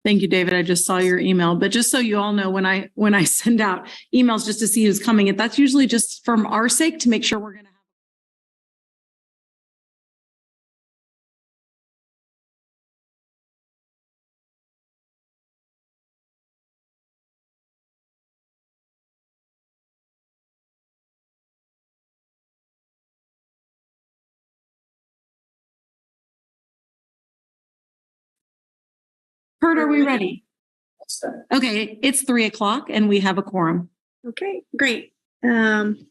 Thank you, David. I just saw your email, but just so you all know, when I send out emails just to see who's coming, that's usually just from our sake to make sure we're going to have. Kurt, are we ready? Okay, it's 3:00 and we have a quorum. Okay, great. Welcome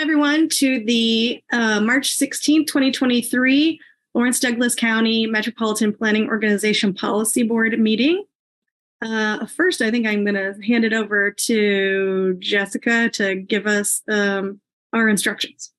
everyone to the March 16th, 2023 Lawrence Douglas County Metropolitan Planning Organization Policy Board meeting. First, I think I'm going to hand it over to Jessica to give us our instructions.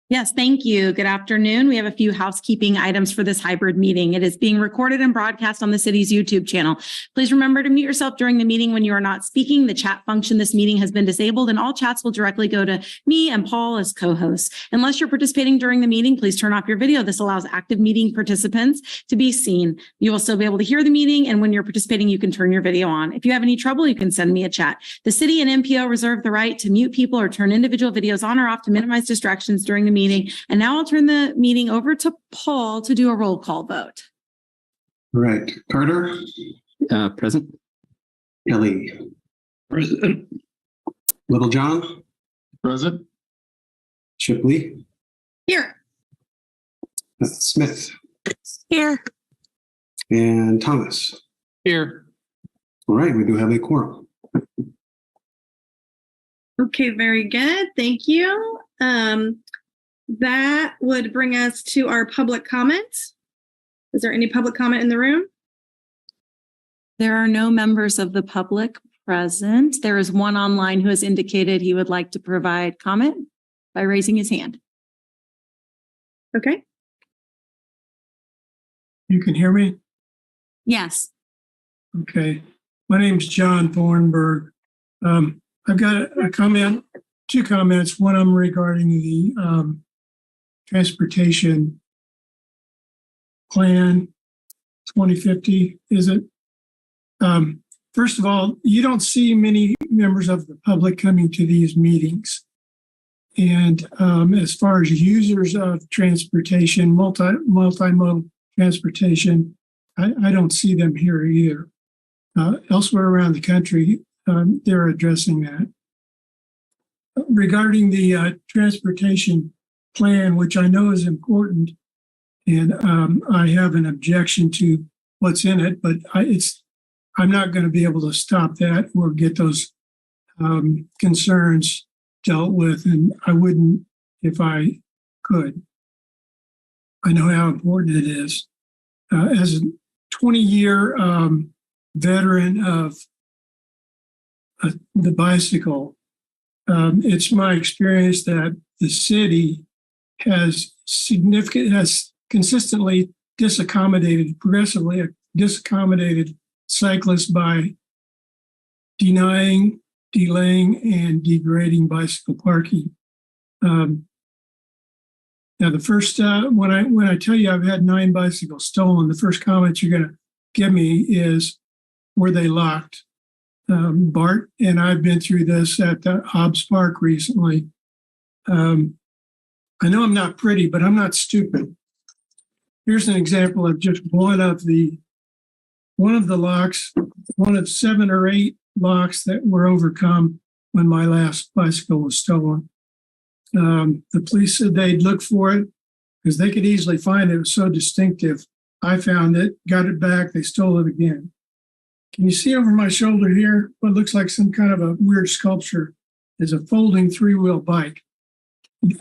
Yes, thank you. Good afternoon. We have a few housekeeping items for this hybrid meeting. It is being recorded and broadcast on the city's YouTube channel. Please remember to mute yourself during the meeting when you are not speaking. The chat function this meeting has been disabled and all chats will directly go to me and Paul as co-hosts. Unless you're participating during the meeting, please turn off your video. This allows active meeting participants to be seen. You will still be able to hear the meeting, and when you're participating, you can turn your video on. If you have any trouble, you can send me a chat. The city and MPO reserve the right to mute people or turn individual videos on or off to minimize distractions during the meeting. And now I'll turn the meeting over to Paul to do a roll call vote. All right. Carter? Present. Kelly? Present. Littlejohn? Present. Shipley? Here. Smith? Here. And Thomas? Here. All right. We do have a quorum. Okay, very good. Thank you. That would bring us to our public comments. Is there any public comment in the room? There are no members of the public present. There is one online who has indicated he would like to provide comment by raising his hand. Okay. You can hear me? Yes. Okay. My name's John Thornburg. I've got a comment, two comments. One of them regarding the transportation plan 2050, is it? First of all, you don't see many members of the public coming to these meetings. And as far as users of transportation, multimodal transportation, I don't see them here either. Elsewhere around the country, they're addressing that. Regarding the transportation plan, which I know is important, and I have an objection to what's in it, but I'm not going to be able to stop that or get those concerns dealt with, and I wouldn't if I could. I know how important it is. As a 20-year veteran of the bicycle, it's my experience that the city has consistently progressively disaccommodated cyclists by denying, delaying, and degrading bicycle parking. Now, the first when I tell you I've had 9 bicycles stolen, the first comment you're going to give me is, were they locked? Bart and I've been through this at the Hobbs Park recently. I know I'm not pretty, but I'm not stupid. Here's an example of just one of the locks, one of 7 or 8 locks that were overcome when my last bicycle was stolen. The police said they'd look for it because they could easily find it. It was so distinctive. I found it, got it back, they stole it again. Can you see over my shoulder here what looks like some kind of a weird sculpture? Is a folding 3-wheel bike.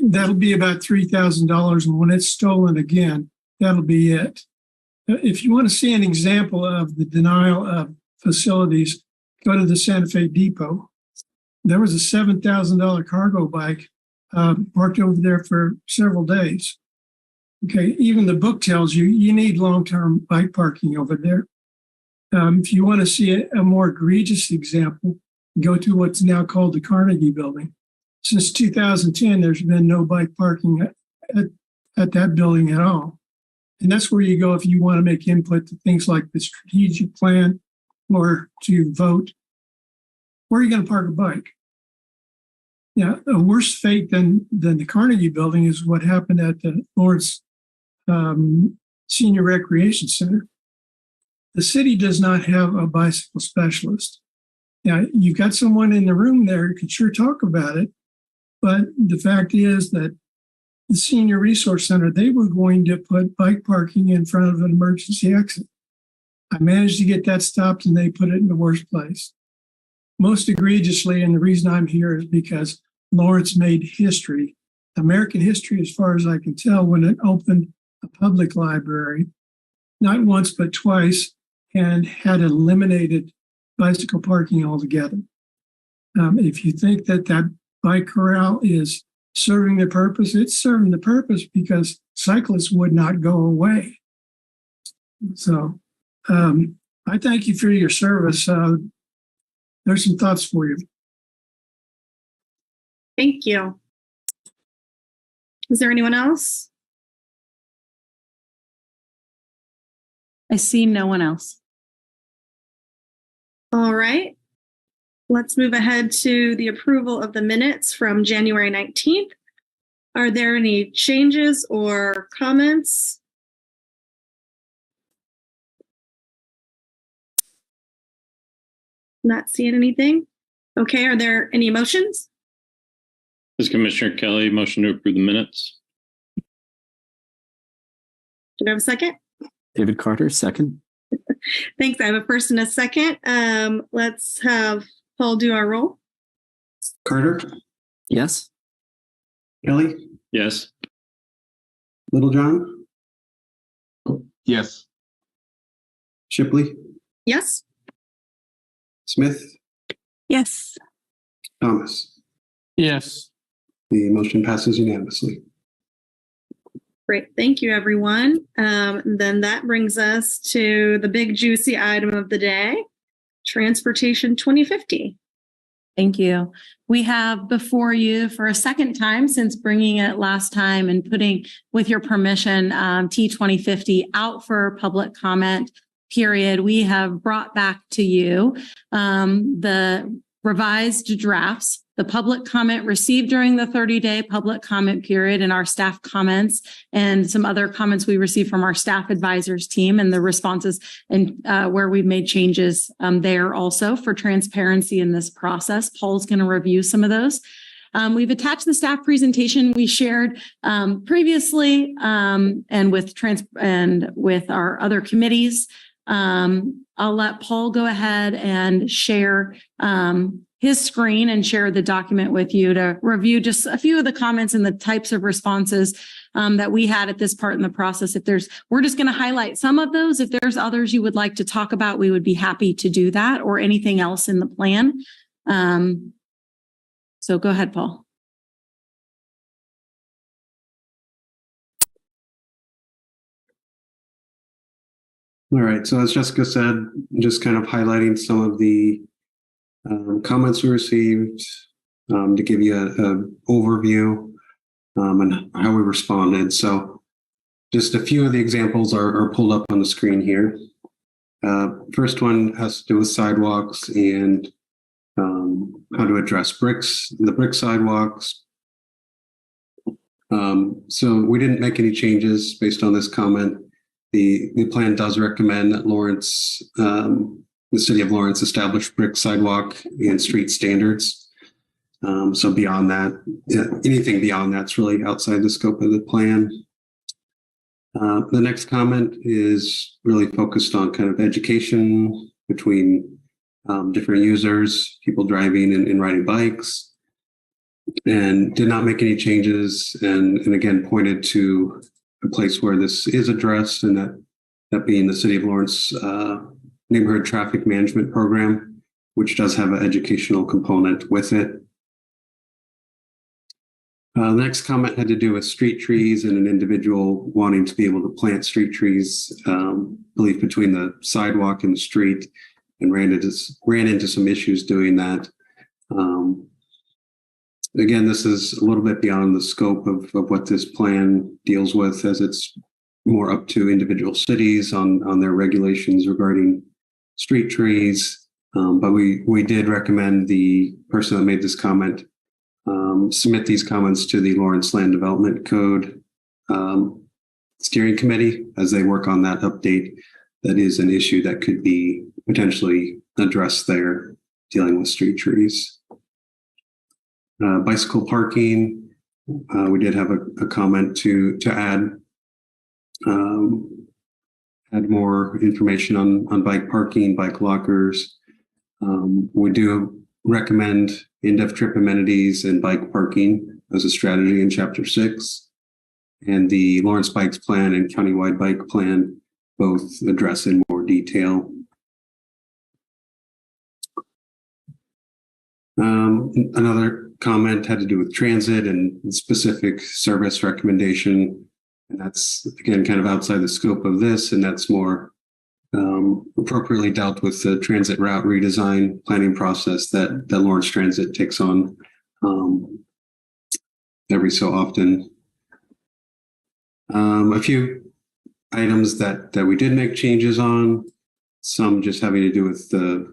That'll be about $3,000, and when it's stolen again, that'll be it. If you want to see an example of the denial of facilities, go to the Santa Fe Depot. There was a $7,000 cargo bike parked over there for several days. Okay, even the book tells you you need long-term bike parking over there. If you want to see a more egregious example, go to what's now called the Carnegie Building. Since 2010, there's been no bike parking at that building at all. And that's where you go if you want to make input to things like the strategic plan or to vote. Where are you going to park a bike? Yeah, a worse fate than the Carnegie Building is what happened at the Lawrence Senior Recreation Center. The city does not have a bicycle specialist. Now, you've got someone in the room there who could sure talk about it, but the fact is that the Senior Resource Center, they were going to put bike parking in front of an emergency exit. I managed to get that stopped and they put it in the worst place. Most egregiously, and the reason I'm here is because Lawrence made history, American history as far as I can tell, when it opened a public library, not once but twice, and had eliminated bicycle parking altogether. If you think that that bike corral is serving the purpose, it's serving the purpose because cyclists would not go away. So I thank you for your service. There's some thoughts for you. Thank you. Is there anyone else? I see no one else. All right. Let's move ahead to the approval of the minutes from January 19th. Are there any changes or comments? Not seeing anything. Okay, are there any motions? This is Commissioner Kelly, motion to approve the minutes. Do I have a second? David Carter, second. Thanks. I have a first and a second. Let's have Paul do our roll. Carter, Yes. Kelly, Yes. Littlejohn, Yes. Shipley, Yes. Smith, Yes. Thomas. Yes. The motion passes unanimously. Great. Thank you, everyone. Then that brings us to the big juicy item of the day, Transportation 2050. Thank you. We have before you for a second time since bringing it last time and putting, with your permission, T2050 out for public comment period. We have brought back to you the revised drafts, the public comment received during the 30-day public comment period, and our staff comments and some other comments we received from our staff advisors team and the responses and where we've made changes there also for transparency in this process. Paul's going to review some of those. We've attached the staff presentation we shared previously and with our other committees. I'll let Paul go ahead and share his screen and share the document with you to review just a few of the comments and the types of responses that we had at this part in the process. We're just going to highlight some of those. If there's others you would like to talk about, we would be happy to do that, or anything else in the plan. So go ahead, Paul. All right. So as Jessica said, just kind of highlighting some of the comments we received to give you an overview and how we responded. So just a few of the examples are pulled up on the screen here. First one has to do with sidewalks and how to address the brick sidewalks. So we didn't make any changes based on this comment. The plan does recommend that Lawrence, the city of Lawrence, establish brick sidewalk and street standards. So beyond that, anything beyond that's really outside the scope of the plan. The next comment is really focused on kind of education between different users, people driving and riding bikes, and did not make any changes. And again, pointed to a place where this is addressed, and that being the City of Lawrence Neighborhood Traffic Management Program, which does have an educational component with it. The next comment had to do with street trees and an individual wanting to be able to plant street trees, I believe between the sidewalk and the street, and ran into some issues doing that. Again, this is a little bit beyond the scope of what this plan deals with, as it's more up to individual cities on their regulations regarding street trees. But we did recommend the person that made this comment submit these comments to the Lawrence Land Development Code steering committee as they work on that update. That is an issue that could be potentially addressed there, dealing with street trees. Bicycle parking, we did have a comment to add more information on bike parking, bike lockers. We do recommend in-depth trip amenities and bike parking as a strategy in Chapter 6. And the Lawrence Bikes Plan and Countywide Bike Plan both address in more detail. Another comment had to do with transit and specific service recommendation. And that's, again, kind of outside the scope of this, and that's more appropriately dealt with the transit route redesign planning process that Lawrence Transit takes on every so often. A few items that we did make changes on, some just having to do with the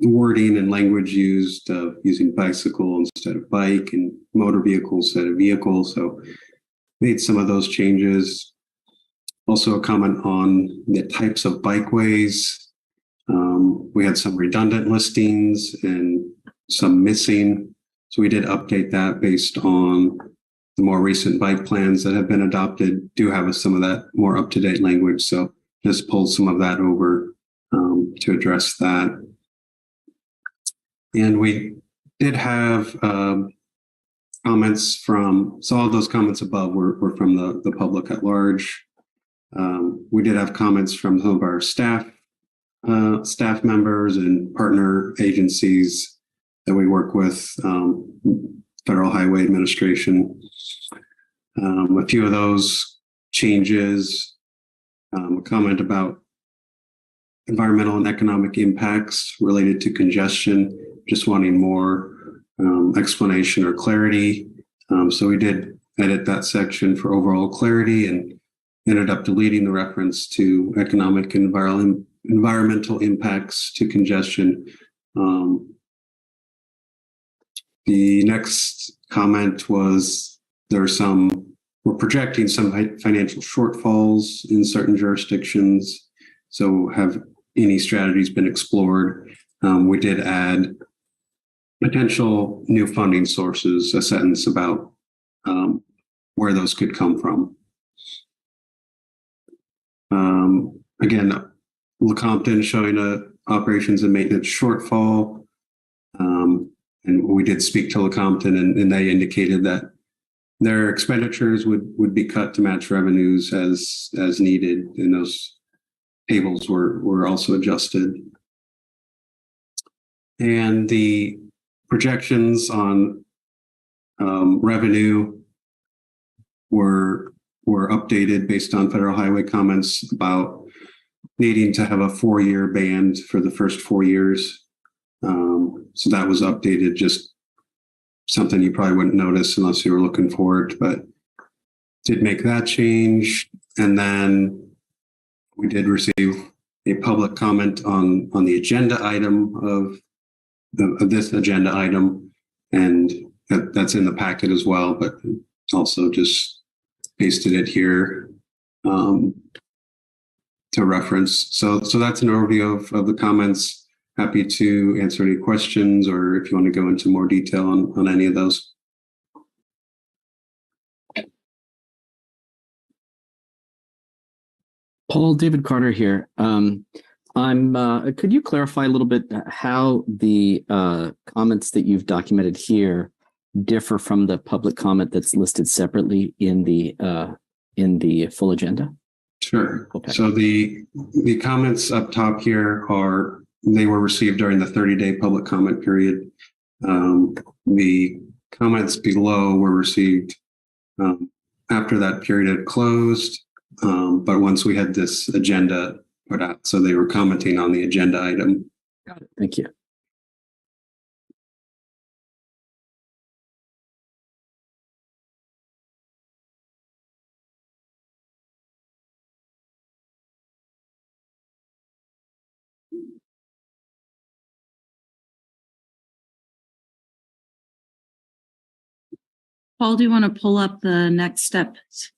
wording and language used of using bicycle instead of bike and motor vehicle instead of vehicle. So made some of those changes. Also a comment on the types of bikeways. We had some redundant listings and some missing. So we did update that based on the more recent bike plans that have been adopted, do have some of that more up-to-date language. So just pulled some of that over to address that. And we did have comments from, so all those comments above were from the public at large. We did have comments from some of our staff members and partner agencies that we work with, Federal Highway Administration. A few of those changes, a comment about environmental and economic impacts related to congestion, just wanting more explanation or clarity. So we did edit that section for overall clarity and ended up deleting the reference to economic and environmental impacts to congestion. The next comment was we're projecting some financial shortfalls in certain jurisdictions. So have any strategies been explored? We did add potential new funding sources, a sentence about where those could come from. Again, Lecompton showing a operations and maintenance shortfall. And we did speak to Lecompton and they indicated that their expenditures would be cut to match revenues as needed. And those tables were also adjusted. And the projections on revenue were updated based on Federal Highway comments about needing to have a 4-year band for the first 4 years. So that was updated, just something you probably wouldn't notice unless you were looking for it, but did make that change. And then we did receive a public comment on the agenda item of this agenda item, and that's in the packet as well, but also just pasted it here to reference. So that's an overview of the comments. Happy to answer any questions, or if you want to go into more detail on any of those. Paul, David Carter here. Could you clarify a little bit how the comments that you've documented here differ from the public comment that's listed separately in the full agenda? Sure. Okay. So the comments up top here they were received during the 30-day public comment period. The comments below were received after that period had closed, but once we had this agenda put out, so they were commenting on the agenda item. Got it. Thank you. Paul, do you want to pull up the next steps?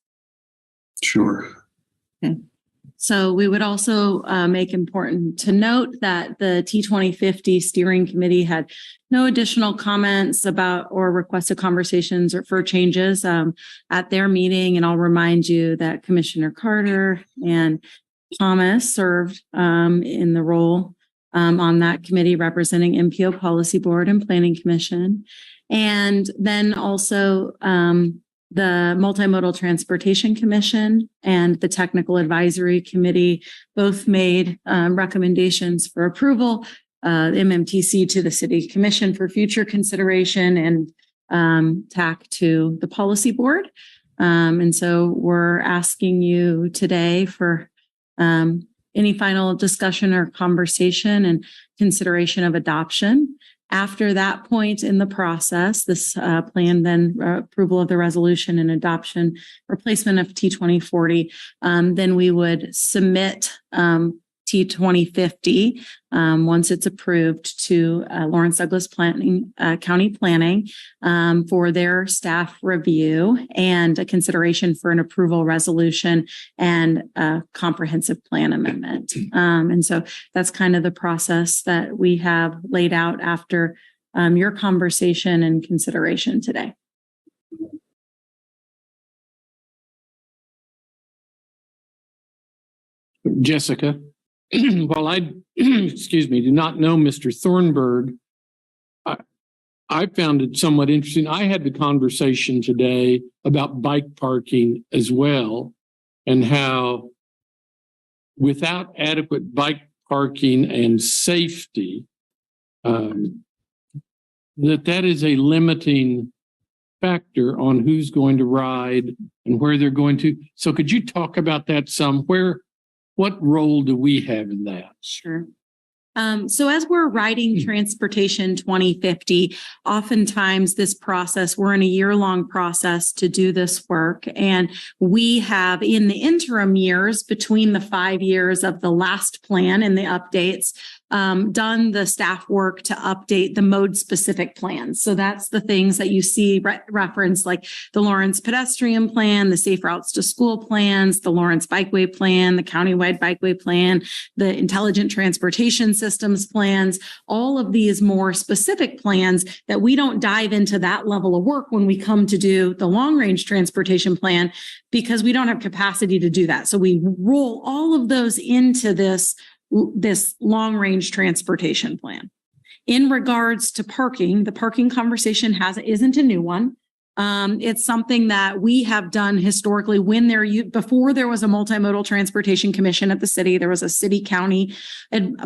Sure. So we would also make important to note that the T2050 steering committee had no additional comments about or requested conversations or for changes at their meeting. And I'll remind you that Commissioner Carter and Thomas served in the role on that committee representing MPO Policy Board and Planning Commission. And then also the Multimodal Transportation Commission and the Technical Advisory Committee both made recommendations for approval, MMTC to the City Commission for future consideration and TAC to the Policy Board. And so we're asking you today for any final discussion or conversation and consideration of adoption. After that point in the process, this plan, then approval of the resolution and adoption, replacement of T2040, then we would submit T2050 once it's approved to Lawrence Douglas County Planning for their staff review and a consideration for an approval resolution and a comprehensive plan amendment. And so that's kind of the process that we have laid out after your conversation and consideration today. Jessica, while I, excuse me, do not know Mr. Thornburg, I found it somewhat interesting. I had the conversation today about bike parking as well, and how without adequate bike parking and safety, that is a limiting factor on who's going to ride and where they're going to. So could you talk about that some? What role do we have in that? Sure. So as we're writing Transportation 2050, oftentimes this process, we're in a year-long process to do this work. And we have in the interim years between the 5 years of the last plan and the updates, done the staff work to update the mode specific plans. So that's the things that you see referenced, like the Lawrence pedestrian plan, the safe routes to school plans, the Lawrence bikeway plan, the countywide bikeway plan, the intelligent transportation systems plans, all of these more specific plans that we don't dive into that level of work when we come to do the long range transportation plan, because we don't have capacity to do that. So we roll all of those into this long range transportation plan. In regards to parking, the parking conversation isn't a new one. It's something that we have done historically before there was a multimodal transportation commission at the city, there was a city county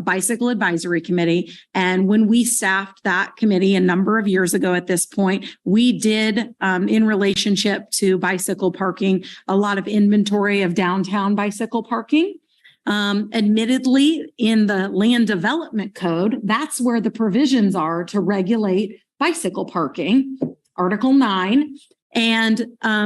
bicycle advisory committee. And when we staffed that committee a number of years ago at this point, we did, in relationship to bicycle parking, a lot of inventory of downtown bicycle parking. Admittedly, in the land development code, that's where the provisions are to regulate bicycle parking, Article 9. And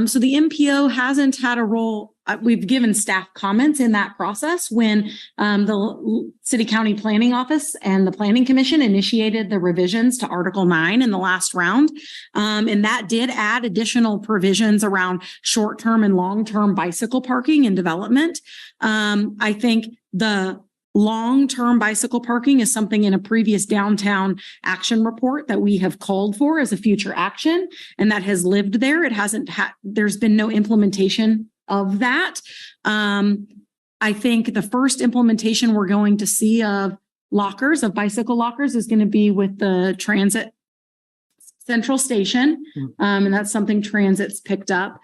so the MPO hasn't had a role. We've given staff comments in that process when the City County Planning Office and the Planning Commission initiated the revisions to Article 9 in the last round. And that did add additional provisions around short-term and long-term bicycle parking and development. I think the long-term bicycle parking is something in a previous downtown action report that we have called for as a future action, and that has lived there. It hasn't there's been no implementation of that. I think the first implementation we're going to see of bicycle lockers is going to be with the transit central station. And that's something transit's picked up.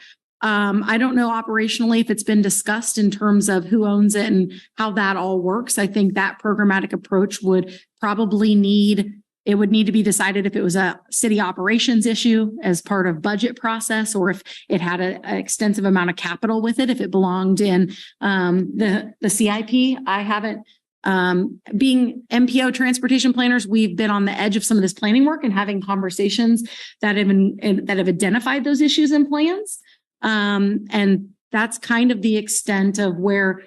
I don't know operationally if it's been discussed in terms of who owns it and how that all works. I think that programmatic approach would probably need to be decided if it was a city operations issue as part of budget process, or if it had an extensive amount of capital with it, if it belonged in the CIP. I haven't, being MPO transportation planners, we've been on the edge of some of this planning work and having conversations that have identified those issues and plans. And that's kind of the extent of where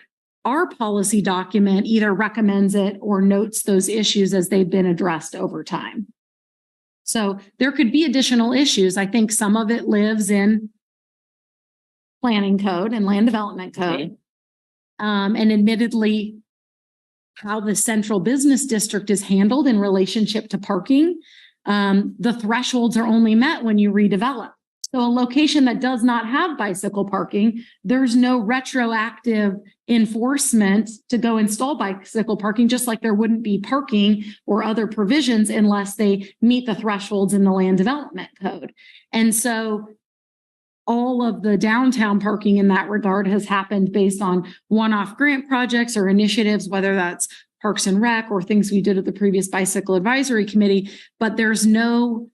our policy document either recommends it or notes those issues as they've been addressed over time. So there could be additional issues. I think some of it lives in planning code and land development code. And admittedly, how the central business district is handled in relationship to parking. The thresholds are only met when you redevelop. So a location that does not have bicycle parking, there's no retroactive enforcement to go install bicycle parking, just like there wouldn't be parking or other provisions unless they meet the thresholds in the land development code. And so all of the downtown parking in that regard has happened based on one-off grant projects or initiatives, whether that's Parks and Rec or things we did at the previous Bicycle Advisory Committee, but there's no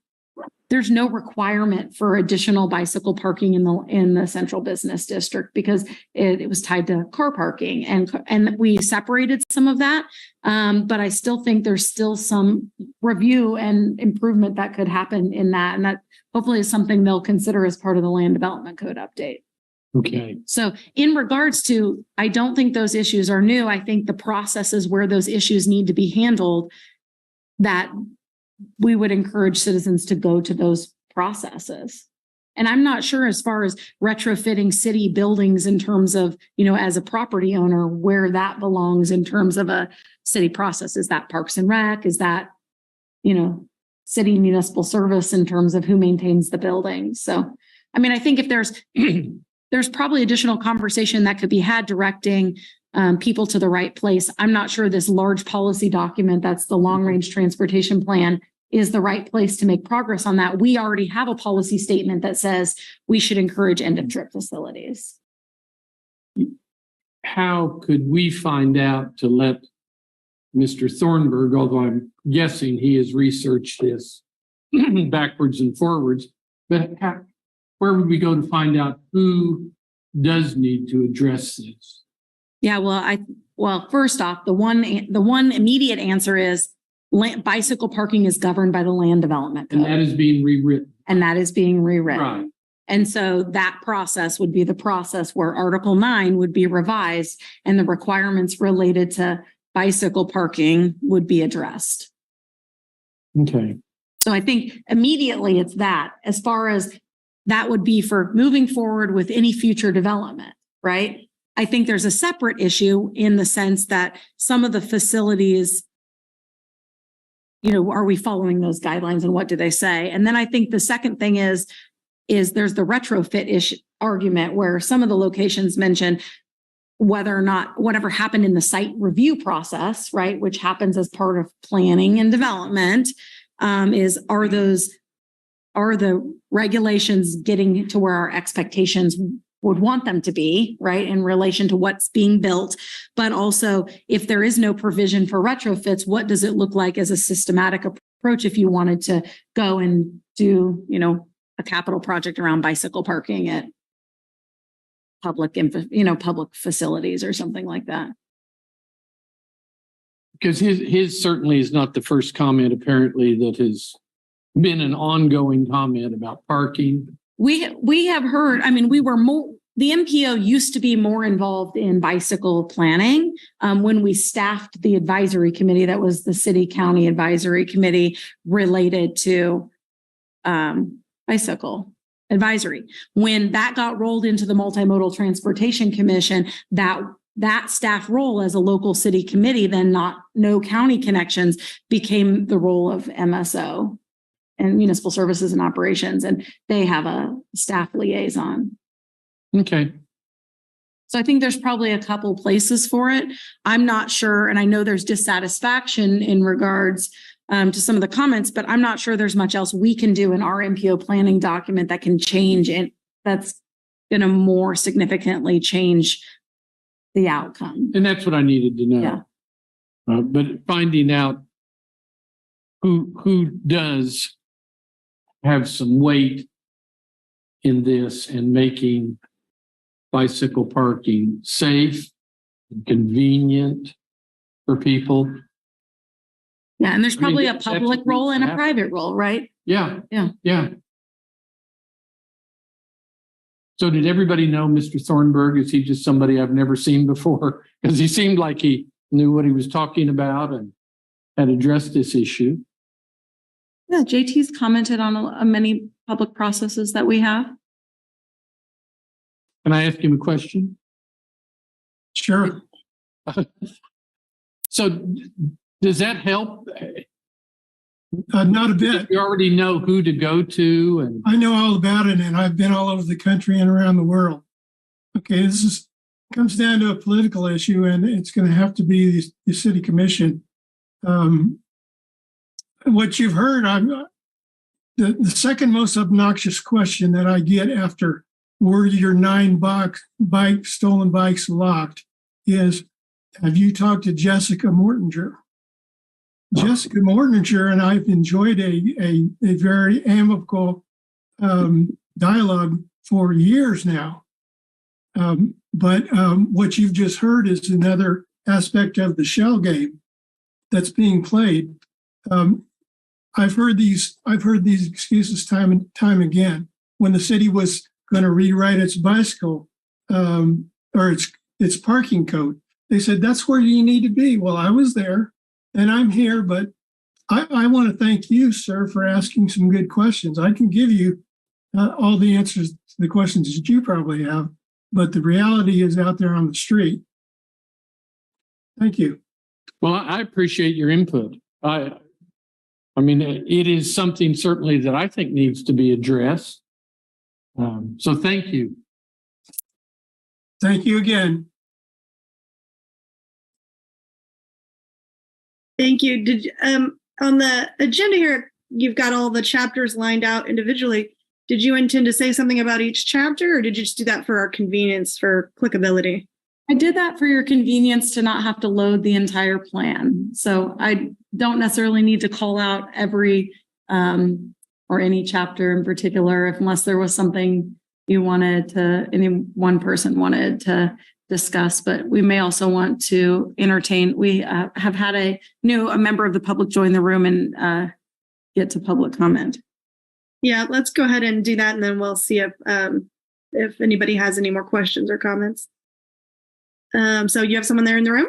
requirement for additional bicycle parking in the central business district because it was tied to car parking, and we separated some of that. But I still think there's still some review and improvement that could happen in that, and that hopefully is something they'll consider as part of the land development code update. Okay. So in regards to, I don't think those issues are new. I think the processes where those issues need to be handled, that we would encourage citizens to go to those processes. And I'm not sure as far as retrofitting city buildings in terms of, as a property owner, where that belongs in terms of a city process. Is that Parks and Rec? Is that, city municipal service in terms of who maintains the building? So, I think if there's probably additional conversation that could be had directing people to the right place. I'm not sure this large policy document, that's the long range transportation plan, is the right place to make progress on that. We already have a policy statement that says we should encourage end of trip facilities. How could we find out to let Mr. Thornburg, although I'm guessing he has researched this backwards and forwards, but where would we go to find out who does need to address this? Yeah, well, first off, the one immediate answer is bicycle parking is governed by the land development code. And that is being rewritten. Right. And so that process would be the process where Article 9 would be revised and the requirements related to bicycle parking would be addressed. Okay. So I think immediately it's that. As far as that would be for moving forward with any future development, right? I think there's a separate issue in the sense that some of the facilities, are we following those guidelines and what do they say? And then I think the second thing is there's the retrofit issue argument where some of the locations mention whether or not whatever happened in the site review process, right, which happens as part of planning and development, are the regulations getting to where our expectations would want them to be, right, in relation to what's being built. But also, if there is no provision for retrofits, what does it look like as a systematic approach if you wanted to go and do, a capital project around bicycle parking at public facilities or something like that? Because his certainly is not the first comment, apparently, that has been an ongoing comment about parking. We have heard, the MPO used to be more involved in bicycle planning when we staffed the advisory committee. That was the city county advisory committee related to bicycle advisory. When that got rolled into the Multimodal Transportation Commission, that staff role as a local city committee, then no county connections, became the role of MSO and municipal services and operations, and they have a staff liaison. Okay. So I think there's probably a couple places for it. I'm not sure, and I know there's dissatisfaction in regards to some of the comments, but I'm not sure there's much else we can do in our MPO planning document that can change it. That's going to more significantly change the outcome. And that's what I needed to know. Yeah. But finding out who does have some weight in this and making bicycle parking safe and convenient for people. Yeah, and there's probably a public role and a private role, right? Yeah. Yeah. So did everybody know Mr. Thornburg? Is he just somebody I've never seen before? Because he seemed like he knew what he was talking about and had addressed this issue. Yeah, JT's commented on many public processes that we have. Can I ask him a question? Sure. So does that help? Not a bit. You already know who to go to, and I know all about it, and I've been all over the country and around the world. Okay, this comes down to a political issue, and it's going to have to be the city commission. What you've heard, the second most obnoxious question that I get after were your 9 stolen bikes locked is, have you talked to Jessica Mortinger? Jessica Mortinger and I've enjoyed a very amicable dialogue for years now. But what you've just heard is another aspect of the shell game that's being played. I've heard these excuses time and time again. When the city was going to rewrite its bicycle or its parking code, they said that's where you need to be. Well, I was there and I'm here, but I want to thank you, sir, for asking some good questions. I can give you all the answers to the questions that you probably have, but the reality is out there on the street. Thank you. well, I appreciate your input. I mean, it is something certainly that I think needs to be addressed. So thank you. Thank you again. Thank you. Did on the agenda here, you've got all the chapters lined out individually. Did you intend to say something about each chapter, or did you just do that for our convenience for clickability? I did that for your convenience to not have to load the entire plan. So I don't necessarily need to call out every or any chapter in particular, unless there was something you wanted to, any one person wanted to discuss. But we may also want to entertain. We have had a member of the public join the room and get to public comment. Yeah, let's go ahead and do that, and then we'll see if anybody has any more questions or comments. So you have someone there in the room?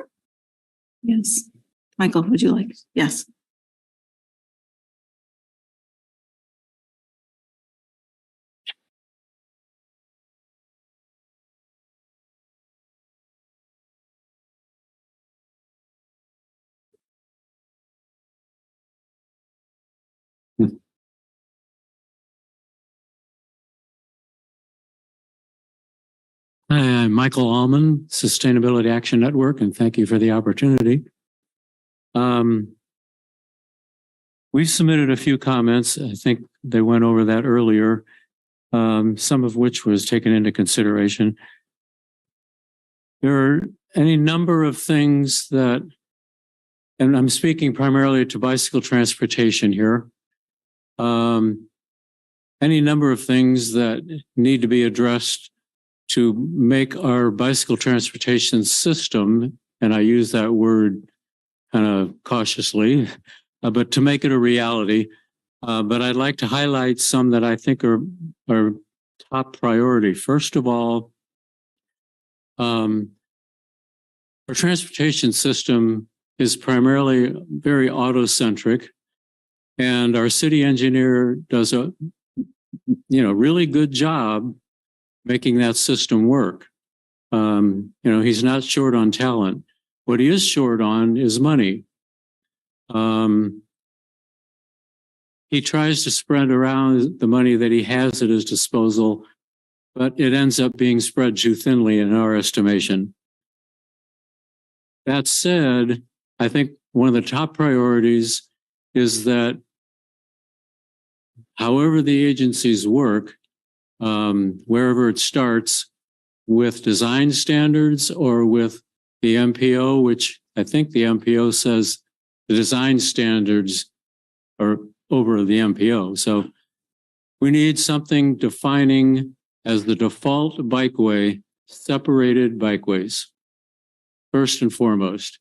Yes. Michael, would you like? Yes. Hi, I'm Michael Allman, Sustainability Action Network, and thank you for the opportunity. We submitted a few comments. I think they went over that earlier, some of which was taken into consideration. There are any number of things that, and I'm speaking primarily to bicycle transportation here, any number of things that need to be addressed to make our bicycle transportation system, and I use that word kind of cautiously, but to make it a reality. But I'd like to highlight some that I think are top priority. First of all, our transportation system is primarily very auto-centric, and our city engineer does a really good job making that system work. He's not short on talent. What he is short on is money. He tries to spread around the money that he has at his disposal, but it ends up being spread too thinly in our estimation. That said, I think one of the top priorities is that however the agencies work, wherever it starts with design standards or with the MPO, which I think the MPO says the design standards are over the MPO. So we need something defining as the default bikeway, separated bikeways, first and foremost.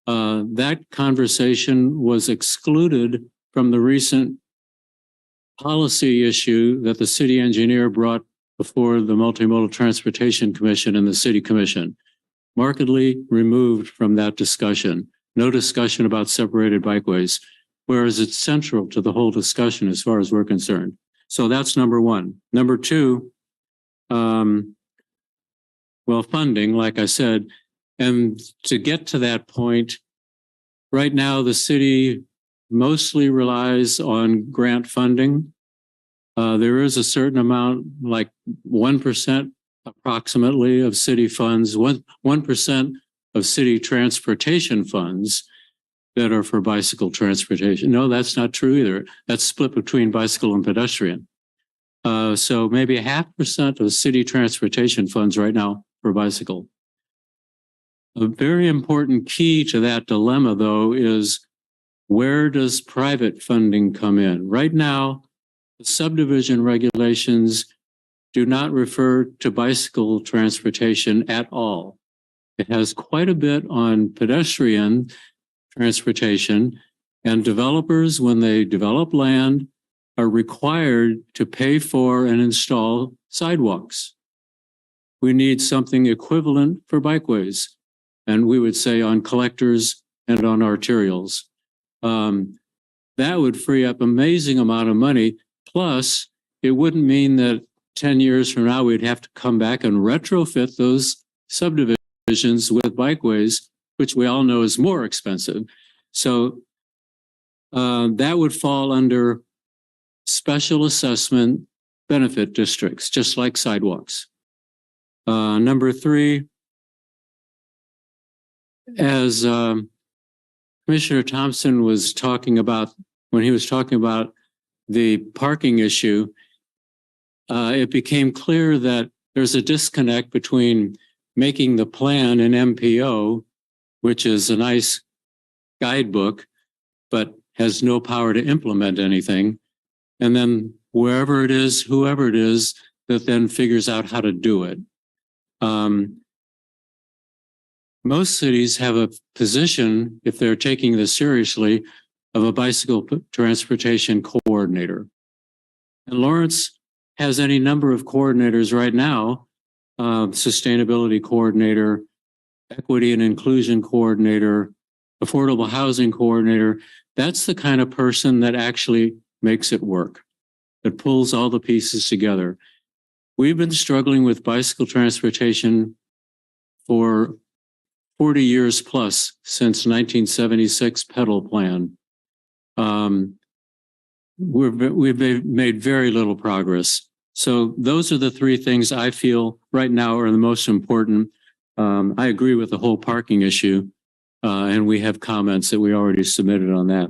That conversation was excluded from the recent policy issue that the city engineer brought before the Multimodal Transportation Commission and the City Commission. Markedly removed from that discussion. No discussion about separated bikeways. whereas it's central to the whole discussion as far as we're concerned. So that's number one. Number two, well, funding, like I said, and to get to that point, right now the city mostly relies on grant funding. There is a certain amount, like 1% approximately of city funds, 1% of city transportation funds that are for bicycle transportation. No, that's not true either. That's split between bicycle and pedestrian. So maybe 0.5% of city transportation funds right now for bicycle. A very important key to that dilemma, though, is where does private funding come in? Right now, the subdivision regulations do not refer to bicycle transportation at all. It has quite a bit on pedestrian transportation, and developers, when they develop land, are required to pay for and install sidewalks. We need something equivalent for bikeways, and we would say on collectors and on arterials. That would free up amazing amount of money. Plus, it wouldn't mean that 10 years from now, we'd have to come back and retrofit those subdivisions with bikeways, which we all know is more expensive. So that would fall under special assessment benefit districts, just like sidewalks. Number three, as Commissioner Thompson was talking about, when he was talking about the parking issue, it became clear that there's a disconnect between making the plan an MPO, which is a nice guidebook, but has no power to implement anything, and then wherever it is, whoever it is, that then figures out how to do it. Most cities have a position, if they're taking this seriously, of a bicycle transportation coordinator. And Lawrence has any number of coordinators right now, sustainability coordinator, equity and inclusion coordinator, affordable housing coordinator. That's the kind of person that actually makes it work, that pulls all the pieces together. We've been struggling with bicycle transportation for 40 years plus, since 1976 pedal plan. We've made very little progress. So those are the three things I feel right now are the most important. I agree with the whole parking issue, and we have comments that we already submitted on that.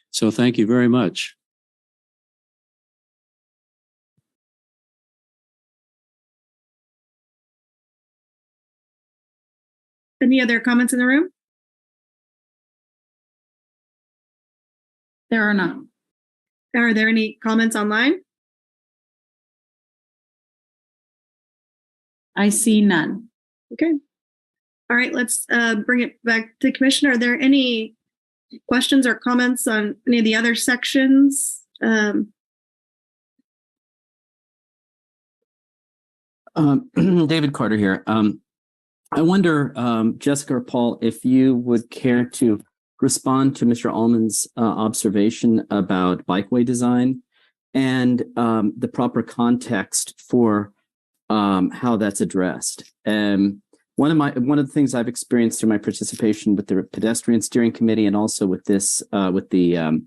So thank you very much. Any other comments in the room? There are none. Are there any comments online? I see none. Okay. All right, let's bring it back to Commissioner. Are there any questions or comments on any of the other sections? David Carter here. I wonder, Jessica or Paul, if you would care to respond to Mr. Allman's observation about bikeway design and the proper context for how that's addressed. One of the things I've experienced through my participation with the pedestrian steering committee and also with this with the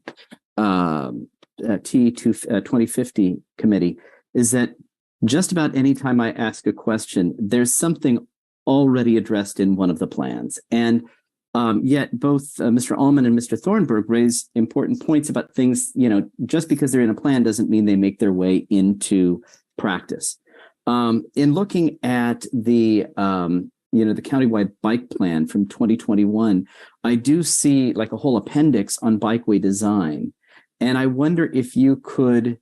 T2050 committee is that just about any time I ask a question, there's something already addressed in one of the plans. And yet both Mr. Allman and Mr. Thornburg raise important points about things, just because they're in a plan doesn't mean they make their way into practice. In looking at the countywide bike plan from 2021, I do see like a whole appendix on bikeway design. And I wonder if you could,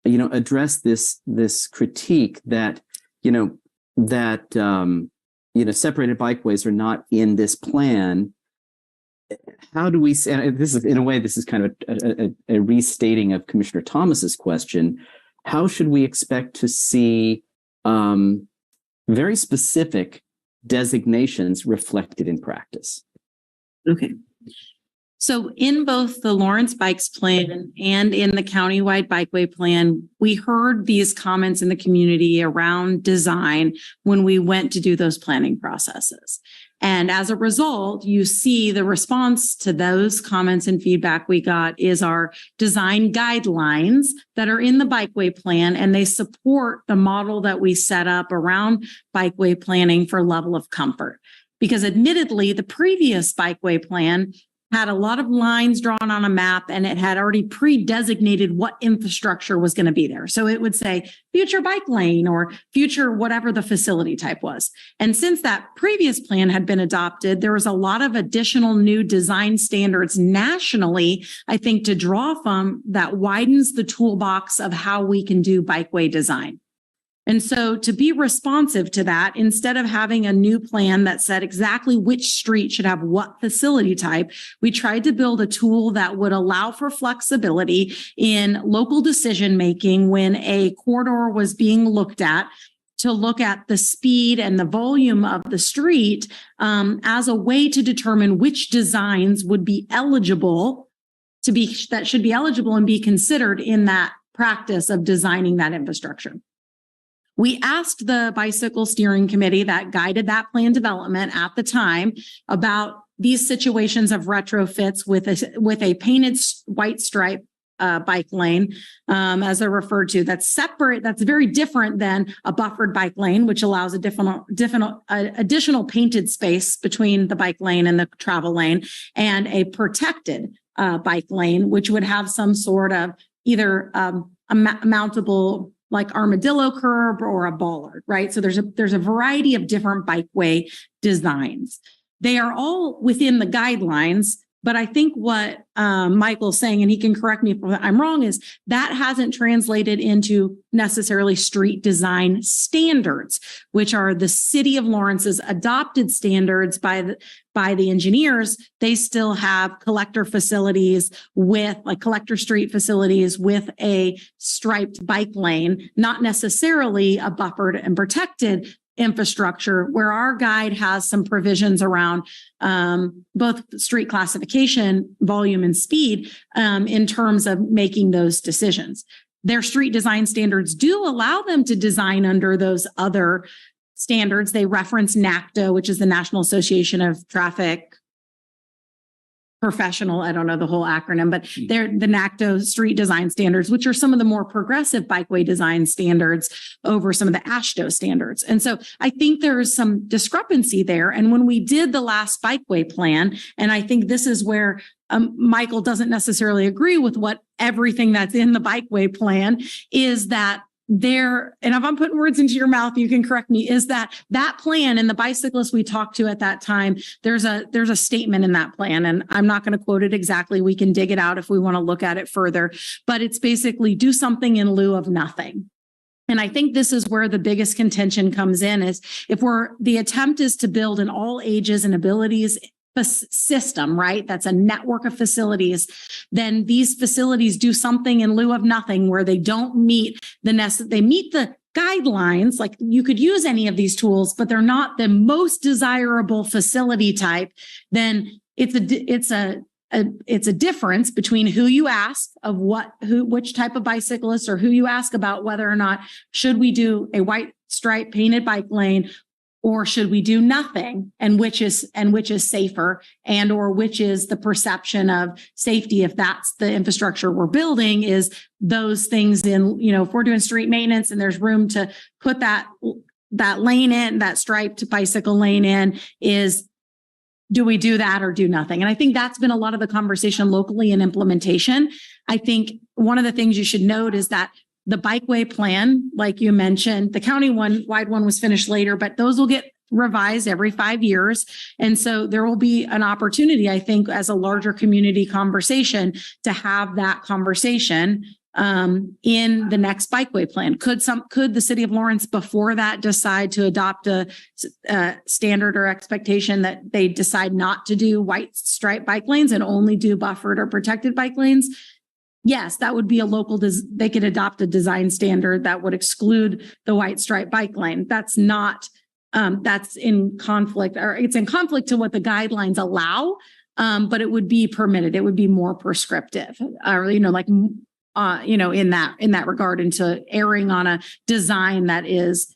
address this critique that, separated bikeways are not in this plan. How do we say, and this is kind of a restating of Commissioner Thomas's question. How should we expect to see very specific designations reflected in practice? Okay. So in both the Lawrence Bikes Plan and in the countywide bikeway plan, we heard these comments in the community around design when we went to do those planning processes. And as a result, you see the response to those comments and feedback we got is our design guidelines that are in the bikeway plan, and they support the model that we set up around bikeway planning for level of comfort. Because admittedly, the previous bikeway plan had a lot of lines drawn on a map, and it had already pre-designated what infrastructure was going to be there. So it would say future bike lane or future whatever the facility type was. And since that previous plan had been adopted, there was a lot of additional new design standards nationally, I think, to draw from that widens the toolbox of how we can do bikeway design. And so to be responsive to that, instead of having a new plan that said exactly which street should have what facility type, we tried to build a tool that would allow for flexibility in local decision-making when a corridor was being looked at, to look at the speed and the volume of the street as a way to determine which designs would be eligible that should be eligible and be considered in that practice of designing that infrastructure. We asked the bicycle steering committee that guided that plan development at the time about these situations of retrofits with a painted white stripe bike lane, as they're referred to, that's separate, that's very different than a buffered bike lane, which allows additional painted space between the bike lane and the travel lane, and a protected bike lane, which would have some sort of either a mountable like armadillo curb or a bollard, right? So there's a variety of different bikeway designs. They are all within the guidelines, but I think what Michael's saying, and he can correct me if I'm wrong, is that hasn't translated into necessarily street design standards, which are the City of Lawrence's adopted standards by the engineers. They still have collector facilities with collector street facilities with a striped bike lane, not necessarily a buffered and protected infrastructure, where our guide has some provisions around both street classification, volume, and speed in terms of making those decisions. Their street design standards do allow them to design under those other standards. They reference NACDO, which is the National Association of Traffic Professional, I don't know the whole acronym, but they're the NACDO street design standards, which are some of the more progressive bikeway design standards over some of the AASHTO standards. And so I think there's some discrepancy there. And when we did the last bikeway plan, and I think this is where Michael doesn't necessarily agree with what everything that's in the bikeway plan is, that there, and if I'm putting words into your mouth, you can correct me, is that plan and the bicyclists we talked to at that time, there's a statement in that plan, and I'm not going to quote it exactly. We can dig it out if we want to look at it further, but it's basically do something in lieu of nothing. And I think this is where the biggest contention comes in, is if the attempt is to build an all ages and abilities system, right? That's a network of facilities. Then these facilities do something in lieu of nothing, where they don't meet they meet the guidelines. Like, you could use any of these tools, but they're not the most desirable facility type. Then it's a difference between who you ask of which type of bicyclist, or who you ask about whether or not should we do a white stripe painted bike lane, or should we do nothing, and which is safer, and or which is the perception of safety, if that's the infrastructure we're building, is those things in, if we're doing street maintenance and there's room to put that lane in, that striped bicycle lane in, do we do that or do nothing? And I think that's been a lot of the conversation locally in implementation. I think one of the things you should note is that the bikeway plan, like you mentioned, the county-wide one was finished later, but those will get revised every 5 years. And so there will be an opportunity, I think, as a larger community conversation, to have that conversation in the next bikeway plan. Could the City of Lawrence before that decide to adopt a standard or expectation that they decide not to do white stripe bike lanes and only do buffered or protected bike lanes? Yes, that would be a they could adopt a design standard that would exclude the white stripe bike lane. That's not, that's in conflict, or it's in conflict to what the guidelines allow. but it would be permitted. It would be more prescriptive, or, you know, like, you know, in that regard, into erring on a design that is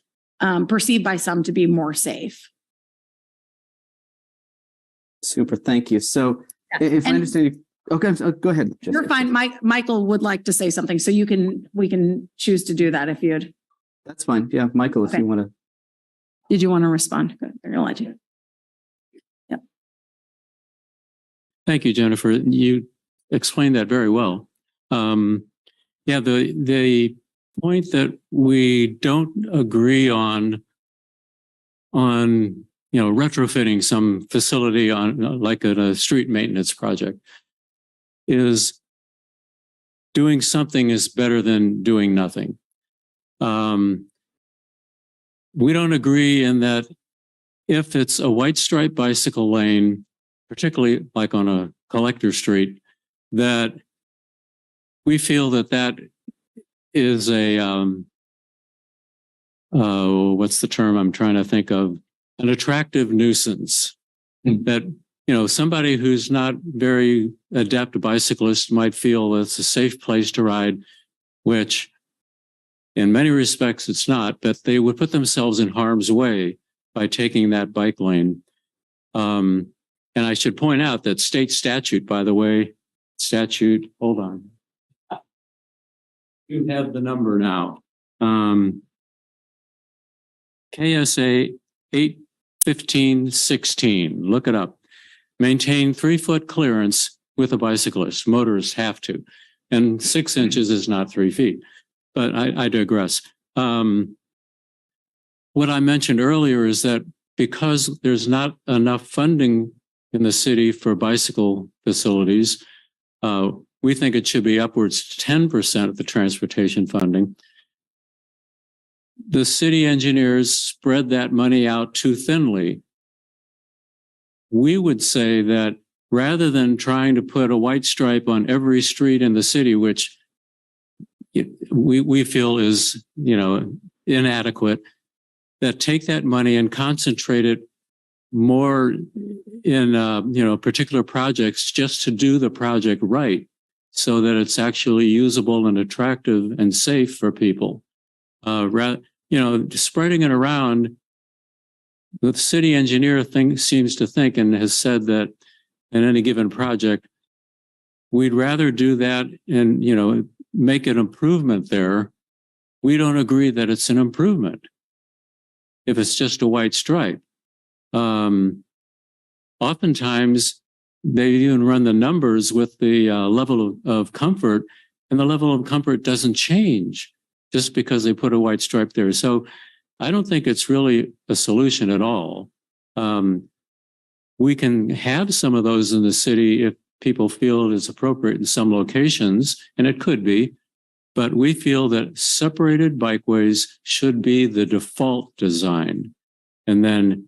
perceived by some to be more safe. Super. Thank you. So if I understand you, okay, go ahead. Jessica. You're fine. Michael would like to say something, so we can choose to do that if you'd. That's fine. Yeah, Michael, if you want to. Did you want to respond? Good. They're going to let you. Yep. Thank you, Jennifer. You explained that very well. Yeah, the point that we don't agree on retrofitting some facility on like a street maintenance project is doing something is better than doing nothing. We don't agree in that if it's a white stripe bicycle lane, particularly like on a collector street, that we feel that is a, what's the term I'm trying to think of? An attractive nuisance. That, you know, somebody who's not very adept bicyclist might feel it's a safe place to ride, which in many respects it's not, but they would put themselves in harm's way by taking that bike lane. And I should point out that state statute, by the way, hold on. You have the number now. KSA 81516. Look it up. Maintain 3-foot clearance with a bicyclist. Motorists have to. And 6 inches is not 3 feet. But I digress. What I mentioned earlier is that because there's not enough funding in the city for bicycle facilities, we think it should be upwards to 10% of the transportation funding. The city engineers spread that money out too thinly. We would say that rather than trying to put a white stripe on every street in the city, which we feel is, you know, inadequate, that take that money and concentrate it more in, you know, particular projects just to do the project right so that it's actually usable and attractive and safe for people. You know, spreading it around, the city engineer seems to think and has said that in any given project, we'd rather do that and, you know, make an improvement there. We don't agree that it's an improvement if it's just a white stripe. Oftentimes, they even run the numbers with the level of comfort, and the level of comfort doesn't change just because they put a white stripe there. So I don't think it's really a solution at all. We can have some of those in the city if people feel it is appropriate in some locations, and it could be, but we feel that separated bikeways should be the default design, and then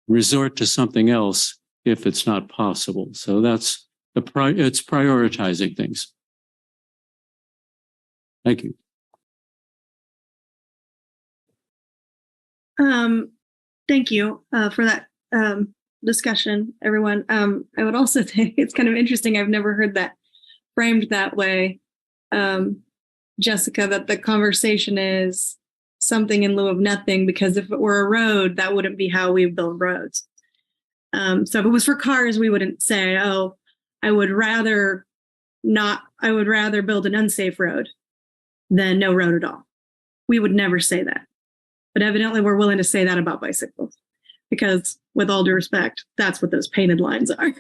resort to something else if it's not possible. So that's it's prioritizing things. Thank you. Thank you for that discussion, everyone. I would also think it's kind of interesting. I've never heard that framed that way, Jessica, that the conversation is something in lieu of nothing, because if it were a road, that wouldn't be how we build roads. So if it was for cars, we wouldn't say, oh, I would rather build an unsafe road than no road at all. We would never say that. But evidently we're willing to say that about bicycles, because with all due respect, that's what those painted lines are.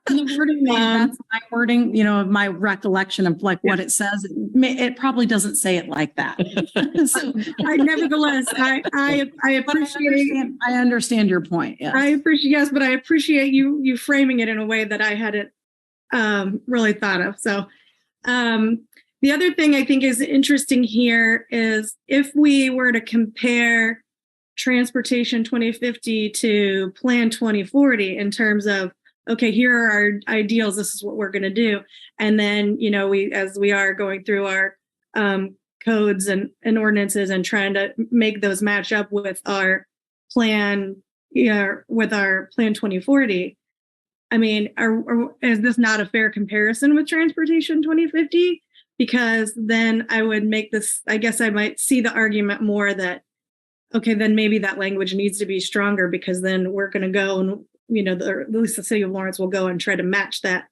The wording, that's my wording, you know, of my recollection of like what it says. It probably doesn't say it like that. So, nevertheless, I appreciate. I understand your point. Yes. I appreciate you framing it in a way that I hadn't really thought of. So the other thing I think is interesting here is if we were to compare Transportation 2050 to Plan 2040 in terms of, okay, here are our ideals, this is what we're going to do. And then, you know, as we are going through our codes and ordinances and trying to make those match up with our plan, with our Plan 2040, I mean, is this not a fair comparison with Transportation 2050? Because then I would make this, I guess I might see the argument more that, okay, then maybe that language needs to be stronger, because then we're going to go and, at least the city of Lawrence will go and try to match that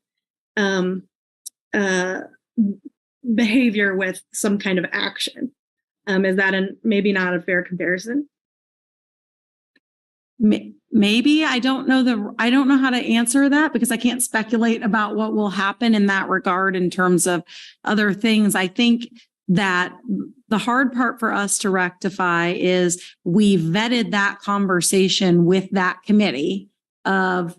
behavior with some kind of action. Is that maybe not a fair comparison? Maybe. I don't know how to answer that, because I can't speculate about what will happen in that regard in terms of other things. I think that the hard part for us to rectify is we vetted that conversation with that committee of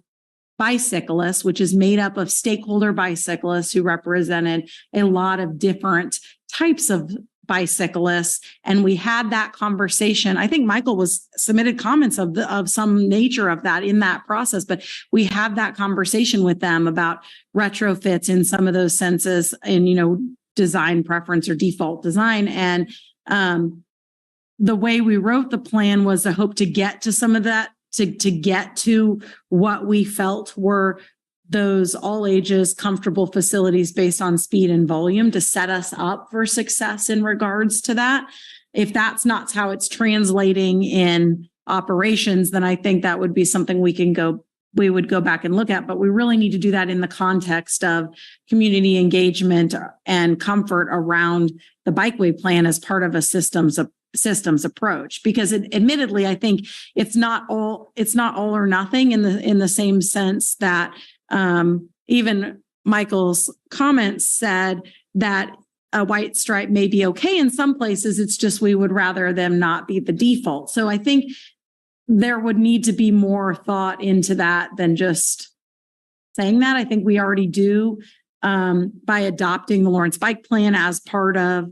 bicyclists, which is made up of stakeholder bicyclists who represented a lot of different types of bicyclists. And we had that conversation. I think Michael submitted comments of some nature of that in that process, but we had that conversation with them about retrofits in some of those senses and, design preference or default design. And the way we wrote the plan was to hope to get to some of that, to get to what we felt were those all ages comfortable facilities based on speed and volume to set us up for success in regards to that. If that's not how it's translating in operations, then I think that would be something we would go back and look at, but we really need to do that in the context of community engagement and comfort around the bikeway plan as part of a systems approach. Because admittedly, I think it's not all or nothing in the same sense that even Michael's comments said that a white stripe may be okay in some places. It's just we would rather them not be the default. So I think there would need to be more thought into that than just saying that. I think we already do by adopting the Lawrence Bike Plan as part of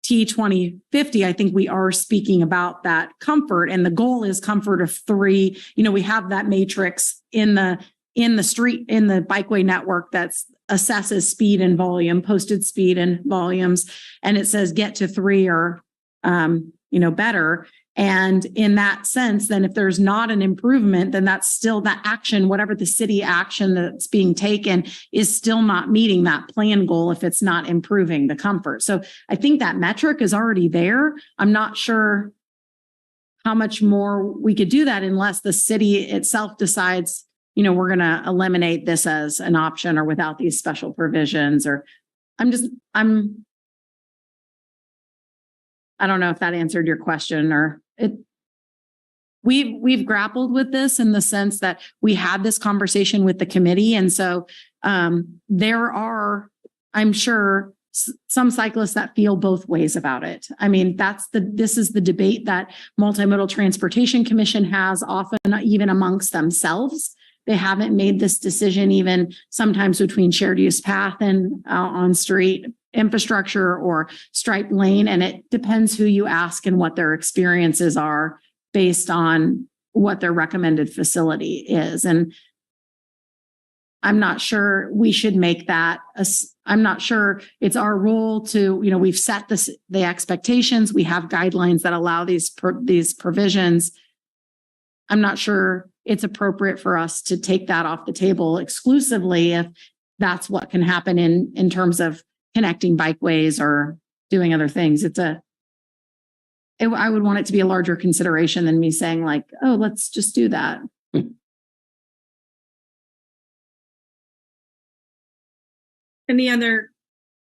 T2050. I think we are speaking about that comfort, and the goal is comfort of 3. We have that matrix in the bikeway network that assesses speed and volume, posted speed and volumes, and it says get to 3 or better. And in that sense, then if there's not an improvement, then that's still that action, whatever the city action that's being taken is still not meeting that plan goal if it's not improving the comfort. So I think that metric is already there. I'm not sure how much more we could do that unless the city itself decides, we're going to eliminate this as an option or without these special provisions, or I don't know if that answered your question or we've grappled with this in the sense that we had this conversation with the committee. And so there are, I'm sure, some cyclists that feel both ways about it. I mean, this is the debate that Multimodal Transportation Commission has often even amongst themselves. They haven't made this decision even sometimes between shared use path and on street infrastructure or striped lane. And it depends who you ask and what their experiences are based on what their recommended facility is. And I'm not sure we should make that. I'm not sure it's our role to, we've set the expectations. We have guidelines that allow these provisions. I'm not sure it's appropriate for us to take that off the table exclusively if that's what can happen in terms of connecting bikeways or doing other things. I would want it to be a larger consideration than me saying like, oh, let's just do that. Any other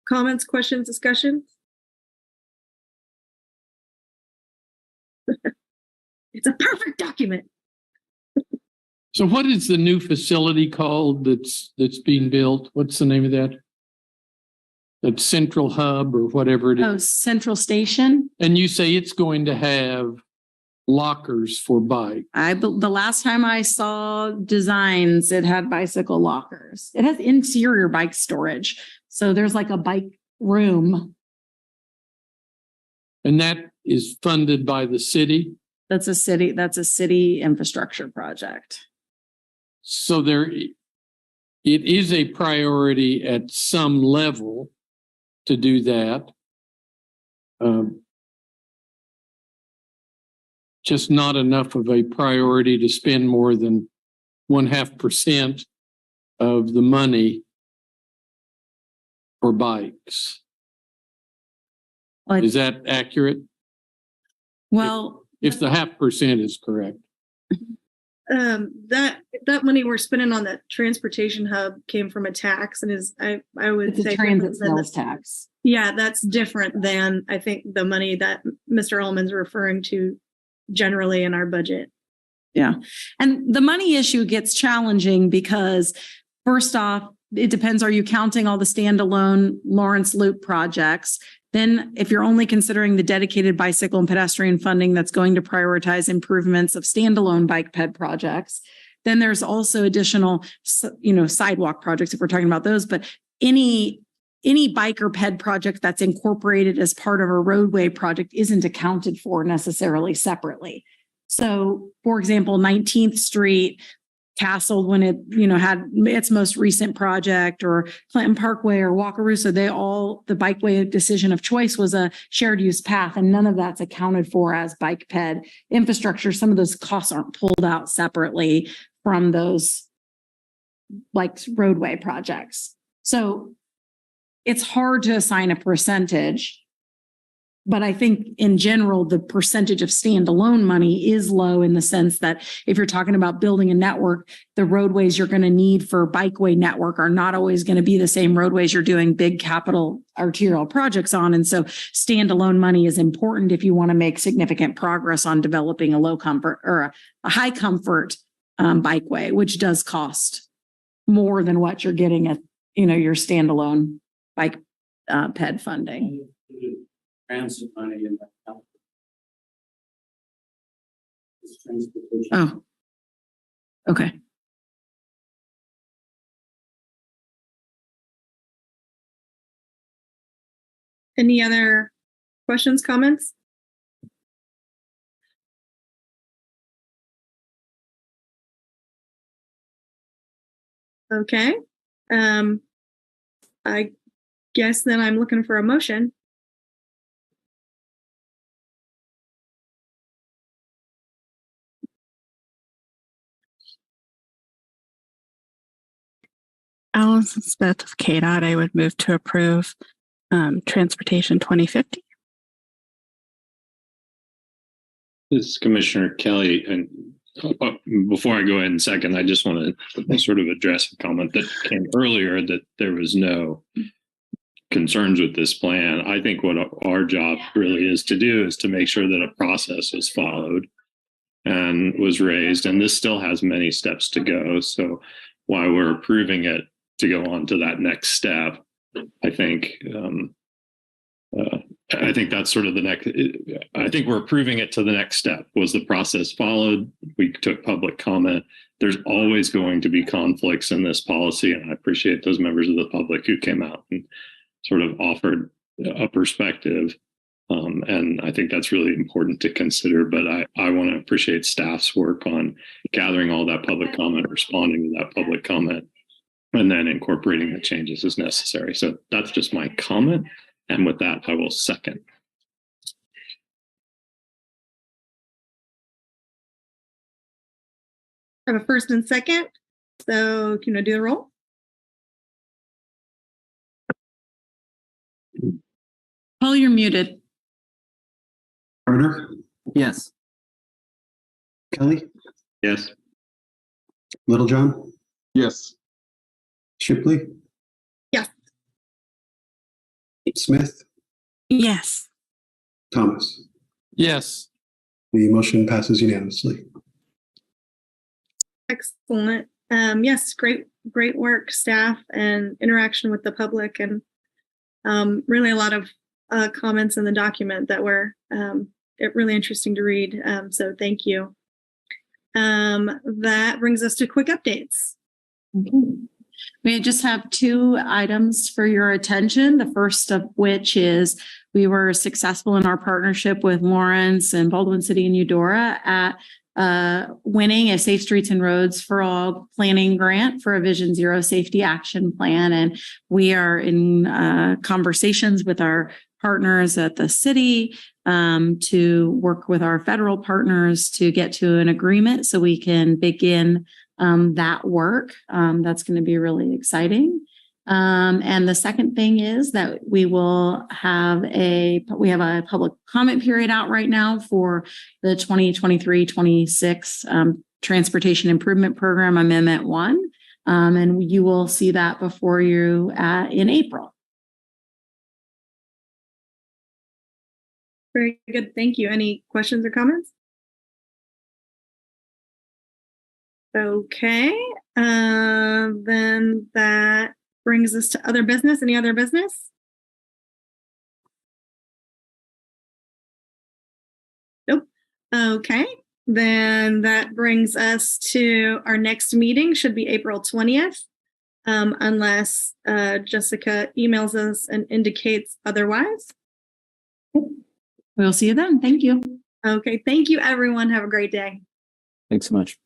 comments, questions, discussions? It's a perfect document. So what is the new facility called that's being built? What's the name of that? That central hub or whatever it is? Oh, Central Station. And you say it's going to have lockers for bike. The last time I saw designs, it had bicycle lockers. It has interior bike storage. So there's like a bike room. And that is funded by the city? That's a city infrastructure project. So it is a priority at some level to do that. Just not enough of a priority to spend more than 0.5% of the money for bikes. Like, Is that accurate? well, If the 0.5% is correct. That money we're spending on the transportation hub came from a tax and I would it's say a transit different than sales tax. yeah, that's different than I think the money that Mr. Ullman's referring to generally in our budget. Yeah. And the money issue gets challenging because first off, it depends. Are you counting all the standalone Lawrence Loop projects? Then if you're only considering the dedicated bicycle and pedestrian funding that's going to prioritize improvements of standalone bike ped projects, then there's also additional, sidewalk projects if we're talking about those, but any bike or ped project that's incorporated as part of a roadway project isn't accounted for necessarily separately. So for example, 19th Street, Castle, when it, had its most recent project, or Clinton Parkway or Wakarusa, the bikeway decision of choice was a shared use path, and none of that's accounted for as bike ped infrastructure. Some of those costs aren't pulled out separately from those like roadway projects. So it's hard to assign a percentage. But I think in general, the percentage of standalone money is low in the sense that if you're talking about building a network, the roadways you're going to need for bikeway network are not always going to be the same roadways you're doing big capital arterial projects on. And so standalone money is important if you want to make significant progress on developing a low comfort or a high comfort bikeway, which does cost more than what you're getting at, your standalone bike ped funding. Transit money in that. Oh, okay. Any other questions, comments? Okay. I guess then I'm looking for a motion. Allison Smith with KDOT. I would move to approve Transportation 2050. This is Commissioner Kelly, and before I go ahead and second, I just want to sort of address a comment that came earlier that there was no concerns with this plan. I think what our job really is to do is to make sure that a process was followed and was raised, and this still has many steps to go. So while we're approving it to go on to that next step, I think that's sort of the next. I think we're approving it to the next step. Was the process followed? We took public comment. There's always going to be conflicts in this policy, and I appreciate those members of the public who came out and sort of offered a perspective. And I think that's really important to consider. But I want to appreciate staff's work on gathering all that public comment, responding to that public comment, and then incorporating the changes as necessary. So that's just my comment. And with that, I will second. I have a first and second. So can I do the roll? Paul, you're muted. Carter, Yes. Kelly, Yes. Littlejohn, Yes. Shipley. Yes. Smith, Yes. Thomas. Yes. The motion passes unanimously. Excellent. Yes, great work, staff, and interaction with the public, and really a lot of comments in the document that were really interesting to read. So thank you. That brings us to quick updates. Okay. We just have two items for your attention. The first of which is we were successful in our partnership with Lawrence and Baldwin City and Eudora at winning a Safe Streets and Roads for All planning grant for a Vision Zero safety action plan. And we are in conversations with our partners at the city to work with our federal partners to get to an agreement so we can begin that work. That's going to be really exciting. And the second thing is that we have a public comment period out right now for the 2023-26 Transportation Improvement Program Amendment 1. And you will see that before you in April. Very good. Thank you. Any questions or comments? Okay. Then that brings us to other business. Any other business? Nope. Okay. Then that brings us to our next meeting, should be April 20th, unless Jessica emails us and indicates otherwise. We'll see you then. Thank you. Okay. Thank you, everyone. Have a great day. Thanks so much.